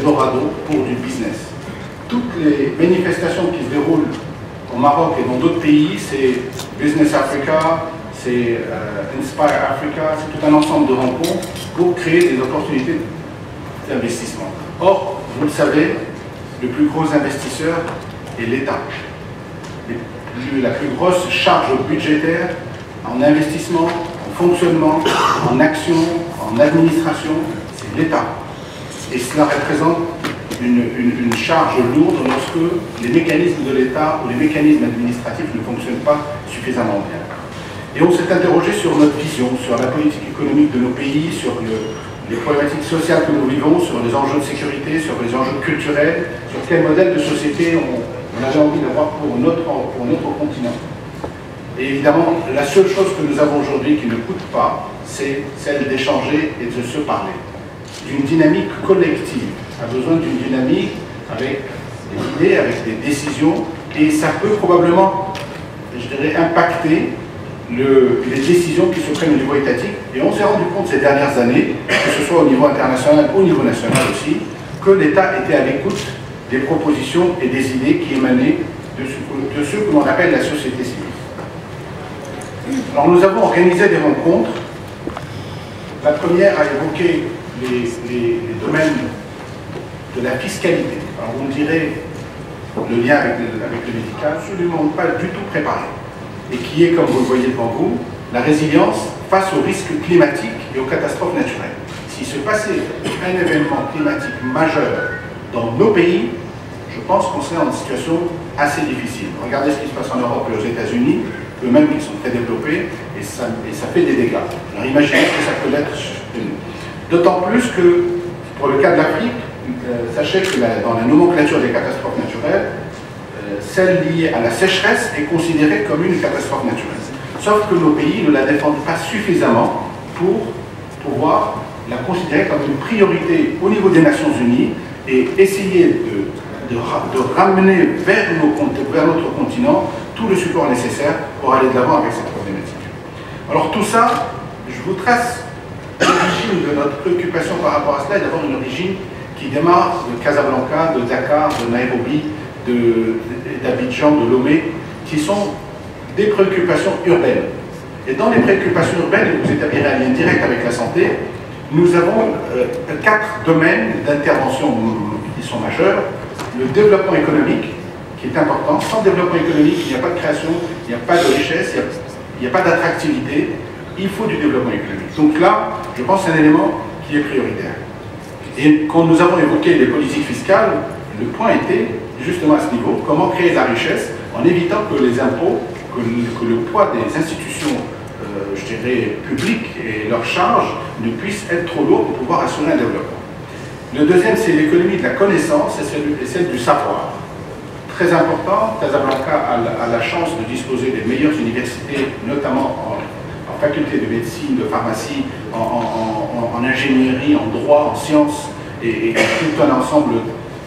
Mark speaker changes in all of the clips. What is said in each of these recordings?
Speaker 1: l'Eldorado pour du business. Toutes les manifestations qui se déroulent au Maroc et dans d'autres pays, c'est Business Africa, c'est Inspire Africa, c'est tout un ensemble de rencontres pour créer des opportunités d'investissement. Or, vous le savez, le plus gros investisseur est l'État. La plus grosse charge budgétaire en investissement, en fonctionnement, en action, en administration, c'est l'État. Et cela représente une charge lourde lorsque les mécanismes de l'État ou les mécanismes administratifs ne fonctionnent pas suffisamment bien. Et on s'est interrogé sur notre vision, sur la politique économique de nos pays, sur les problématiques sociales que nous vivons, sur les enjeux de sécurité, sur les enjeux culturels, sur quel modèle de société on avait envie d'avoir pour notre continent. Et évidemment, la seule chose que nous avons aujourd'hui qui ne coûte pas, c'est celle d'échanger et de se parler. D'une dynamique collective, a besoin d'une dynamique avec des idées, avec des décisions, et ça peut probablement, je dirais, impacter les décisions qui se prennent au niveau étatique. Et on s'est rendu compte ces dernières années, que ce soit au niveau international ou au niveau national aussi, que l'État était à l'écoute des propositions et des idées qui émanaient de ce que l'on appelle la société civile. Alors nous avons organisé des rencontres. La première a évoqué les domaines de la fiscalité. Alors on dirait le lien avec le médical, absolument pas du tout préparé. Et qui est, comme vous le voyez devant vous, la résilience face aux risques climatiques et aux catastrophes naturelles. S'il se passait un événement climatique majeur dans nos pays, je pense qu'on serait en une situation assez difficile. Regardez ce qui se passe en Europe et aux États-Unis, eux-mêmes qui sont très développés, et ça fait des dégâts. Alors imaginez ce que ça peut être chez nous. D'autant plus que, pour le cas de l'Afrique, sachez que dans la nomenclature des catastrophes naturelles, celle liée à la sécheresse est considérée comme une catastrophe naturelle. Sauf que nos pays ne la défendent pas suffisamment pour pouvoir la considérer comme une priorité au niveau des Nations Unies et essayer de ramener vers notre continent tout le support nécessaire pour aller de l'avant avec cette problématique. Alors tout ça, je vous trace l'origine de notre préoccupation par rapport à cela, et d'abord une origine qui démarre de Casablanca, de Dakar, de Nairobi, d'Abidjan, de Lomé, qui sont des préoccupations urbaines. Et dans les préoccupations urbaines, et vous établirez un lien direct avec la santé, nous avons 4 domaines d'intervention qui sont majeurs. Le développement économique, qui est important. Sans développement économique, il n'y a pas de création, il n'y a pas de richesse, il n'y a pas d'attractivité. Il faut du développement économique. Donc là, je pense que c'est un élément qui est prioritaire. Et quand nous avons évoqué les politiques fiscales, le point était justement à ce niveau, comment créer de la richesse en évitant que les impôts, que le poids des institutions, je dirais, publiques et leurs charges ne puissent être trop lourds pour pouvoir assurer un développement. Le deuxième, c'est l'économie de la connaissance et celle du savoir. Très important, Casablanca a la chance de disposer des meilleures universités, notamment en faculté de médecine, de pharmacie, en ingénierie, en droit, en sciences et tout un ensemble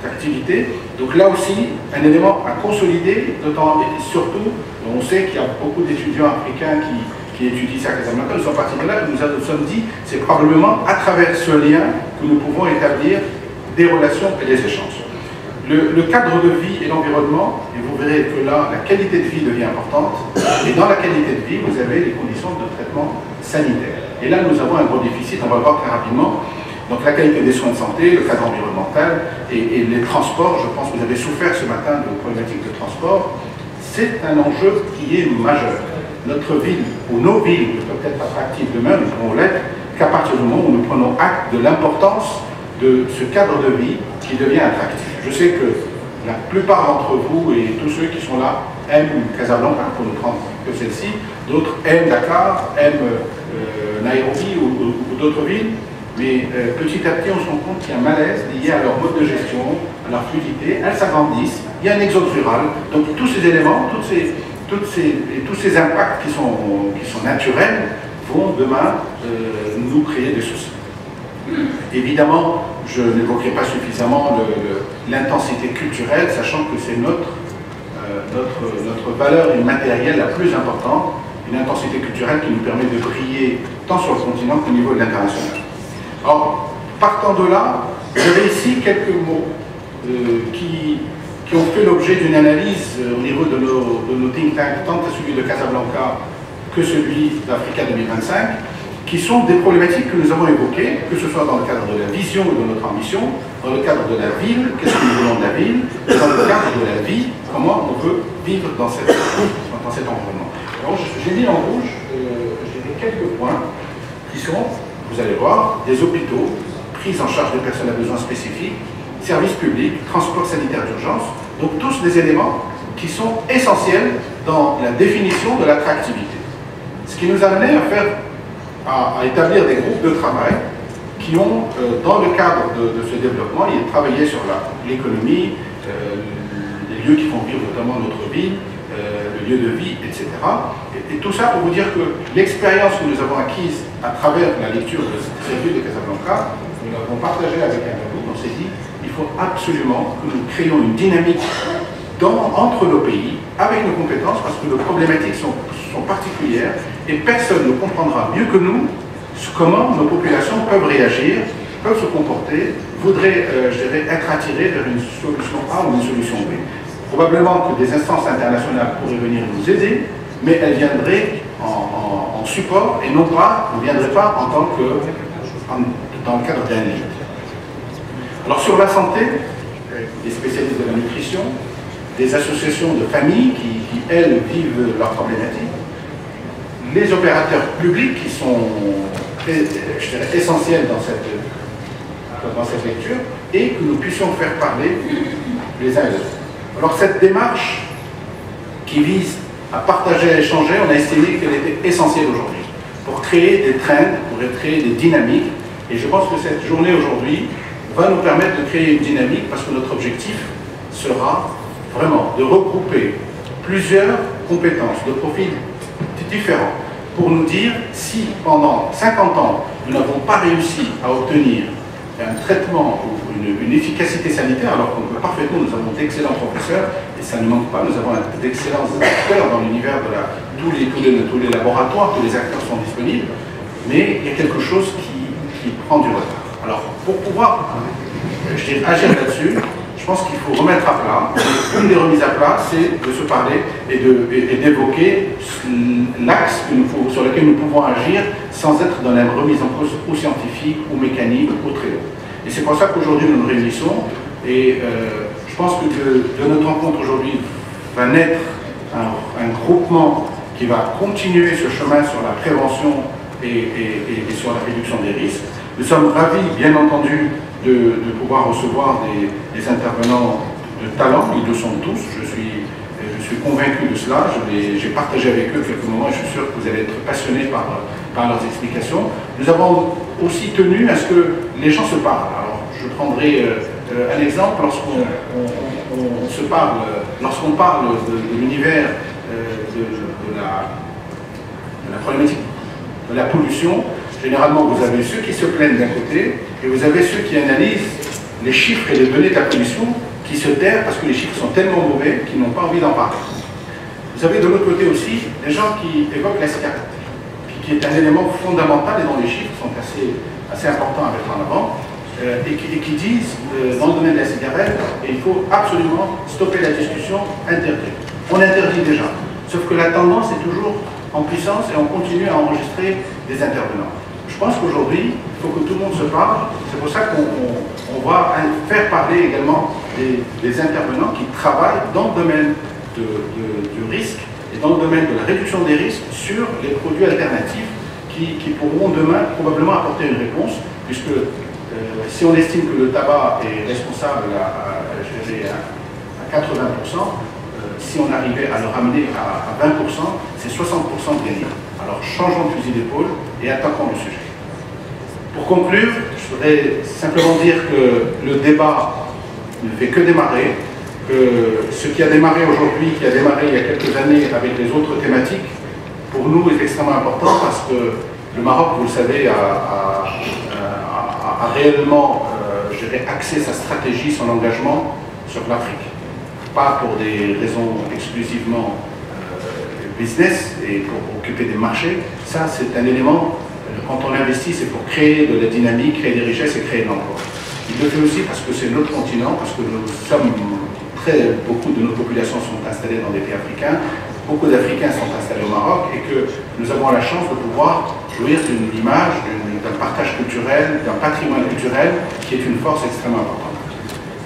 Speaker 1: d'activités. Donc là aussi, un élément à consolider, d'autant et surtout, on sait qu'il y a beaucoup d'étudiants africains qui étudient ça à Casablanca. Nous sommes partis de là, nous nous sommes dit, c'est probablement à travers ce lien que nous pouvons établir des relations et des échanges. Le cadre de vie et l'environnement, et vous verrez que là, la qualité de vie devient importante, et dans la qualité de vie, vous avez les conditions de traitement sanitaire. Et là, nous avons un gros déficit, on va le voir très rapidement. Donc la qualité des soins de santé, le cadre environnemental et les transports, je pense que vous avez souffert ce matin de problématiques de transport, c'est un enjeu qui est majeur. Notre ville, ou nos villes, ne peuvent être attractives demain, nous pourrons l'être qu'à partir du moment où nous prenons acte de l'importance de ce cadre de vie qui devient attractif. Je sais que la plupart d'entre vous et tous ceux qui sont là aiment Casablanca, pour ne prendre que celle-ci, d'autres aiment Dakar, aiment Nairobi ou d'autres villes, mais petit à petit on se rend compte qu'il y a un malaise lié à leur mode de gestion, à leur fluidité, elles s'agrandissent, il y a un exode rural, donc tous ces éléments, tous ces impacts qui sont naturels vont demain nous créer des soucis. Évidemment, je n'évoquerai pas suffisamment l'intensité culturelle, sachant que c'est notre valeur immatérielle la plus importante, une intensité culturelle qui nous permet de briller tant sur le continent qu'au niveau de l'international. Alors, partant de là, Vous avez ici quelques mots qui ont fait l'objet d'une analyse au niveau de nos think tanks, tant celui de Casablanca que celui d'Africa 2025, qui sont des problématiques que nous avons évoquées, que ce soit dans le cadre de la vision ou de notre ambition, dans le cadre de la ville, qu'est-ce que nous voulons de la ville, et dans le cadre de la vie, comment on veut vivre dans cet environnement. Alors j'ai mis en rouge quelques points qui sont, vous allez voir, des hôpitaux, prise en charge des personnes à besoins spécifiques, services publics, transport sanitaire d'urgence, donc tous des éléments qui sont essentiels dans la définition de l'attractivité. Ce qui nous a amené à établir des groupes de travail qui ont, dans le cadre de ce développement, travaillé sur l'économie, les lieux qui font vivre notamment notre ville, le lieu de vie, etc. Et tout ça pour vous dire que l'expérience que nous avons acquise à travers la lecture de cette ville de Casablanca, nous l'avons partagée avec un groupe. On s'est dit, il faut absolument que nous créions une dynamique entre nos pays, avec nos compétences, parce que nos problématiques sont particulières et personne ne comprendra mieux que nous comment nos populations peuvent réagir, peuvent se comporter, voudraient, je dirais, être attirées vers une solution A ou une solution B. Probablement que des instances internationales pourraient venir nous aider, mais elles viendraient en support et ne viendraient pas en tant que dans le cadre d'un lead. Alors sur la santé, des spécialistes de la nutrition, des associations de familles qui elles, vivent leurs problématiques, les opérateurs publics qui sont, je dirais, essentiels dans cette lecture, et que nous puissions faire parler les uns et les autres. Alors cette démarche qui vise à partager, à échanger, on a estimé qu'elle était essentielle aujourd'hui pour créer des trends, pour créer des dynamiques, et je pense que cette journée aujourd'hui va nous permettre de créer une dynamique parce que notre objectif sera vraiment de regrouper plusieurs compétences de profils différents pour nous dire si pendant 50 ans nous n'avons pas réussi à obtenir un traitement ou une efficacité sanitaire, alors qu'on peut parfaitement, nous avons d'excellents professeurs et ça ne manque pas, nous avons d'excellents acteurs dans l'univers de tous les laboratoires, tous les acteurs sont disponibles, mais il y a quelque chose qui prend du retard. Alors pour pouvoir agir là-dessus, je pense qu'il faut remettre à plat. Une des remises à plat, c'est de se parler et d'évoquer l'axe sur lequel nous pouvons agir sans être dans la remise en cause ou scientifique, ou mécanique, ou très haut. Et c'est pour ça qu'aujourd'hui nous nous réunissons. Et je pense que de notre rencontre aujourd'hui va naître un groupement qui va continuer ce chemin sur la prévention et sur la réduction des risques. Nous sommes ravis, bien entendu, de pouvoir recevoir des intervenants de talent, ils le sont tous, je suis convaincu de cela, j'ai partagé avec eux quelques moments et je suis sûr que vous allez être passionnés par leurs explications. Nous avons aussi tenu à ce que les gens se parlent. Alors, je prendrai un exemple, lorsqu'on parle de l'univers de la problématique de la pollution, généralement, vous avez ceux qui se plaignent d'un côté et vous avez ceux qui analysent les chiffres et les données de la pollution qui se tairent parce que les chiffres sont tellement mauvais qu'ils n'ont pas envie d'en parler. Vous avez de l'autre côté aussi des gens qui évoquent la cigarette, qui est un élément fondamental et dont les chiffres sont assez importants à mettre en avant, et qui disent, dans le domaine de la cigarette, il faut absolument stopper la discussion, interdire. On interdit déjà, sauf que la tendance est toujours en puissance et on continue à enregistrer des intervenants. Je pense qu'aujourd'hui, il faut que tout le monde se parle. C'est pour ça qu'on va faire parler également des intervenants qui travaillent dans le domaine du risque et dans le domaine de la réduction des risques sur les produits alternatifs qui pourront demain probablement apporter une réponse, puisque si on estime que le tabac est responsable à 80%, si on arrivait à le ramener à 20%, c'est 60% de gagné. Alors changeons de fusil d'épaule et attaquons le sujet. Pour conclure, je voudrais simplement dire que le débat ne fait que démarrer, que ce qui a démarré aujourd'hui, qui a démarré il y a quelques années avec les autres thématiques, pour nous est extrêmement important parce que le Maroc, vous le savez, a réellement axé sa stratégie, son engagement sur l'Afrique. Pas pour des raisons exclusivement business et pour occuper des marchés. Ça, c'est un élément, quand on investit, c'est pour créer de la dynamique, créer des richesses et créer de l'emploi. Il le fait aussi parce que c'est notre continent, parce que beaucoup de nos populations sont installées dans des pays africains, beaucoup d'Africains sont installés au Maroc et que nous avons la chance de pouvoir jouir d'une image, d'un partage culturel, d'un patrimoine culturel qui est une force extrêmement importante.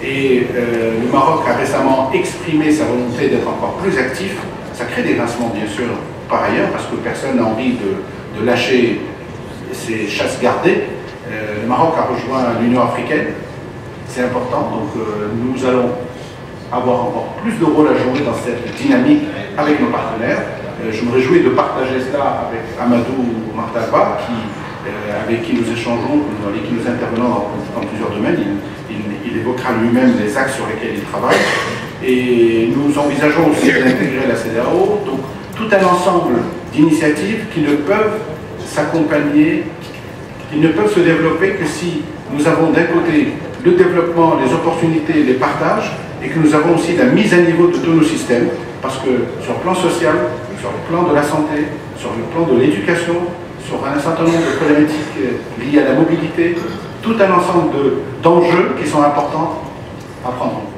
Speaker 1: Et le Maroc a récemment exprimé sa volonté d'être encore plus actif. Ça crée des grincements bien sûr par ailleurs parce que personne n'a envie de lâcher ses chasses gardées. Le Maroc a rejoint l'Union africaine, c'est important, donc nous allons avoir encore plus de rôle à jouer dans cette dynamique avec nos partenaires. Je me réjouis de partager cela avec Amadou Martaba, avec qui nous échangeons, avec qui nous intervenons dans plusieurs domaines. Il évoquera lui-même les axes sur lesquels il travaille. Et nous envisageons aussi d'intégrer la CEDEAO, donc tout un ensemble d'initiatives qui ne peuvent s'accompagner, qui ne peuvent se développer que si nous avons d'un côté le développement, les opportunités, les partages, et que nous avons aussi la mise à niveau de tous nos systèmes, parce que sur le plan social, sur le plan de la santé, sur le plan de l'éducation, sur un certain nombre de problématiques liées à la mobilité, tout un ensemble d'enjeux qui sont importants à prendre en compte.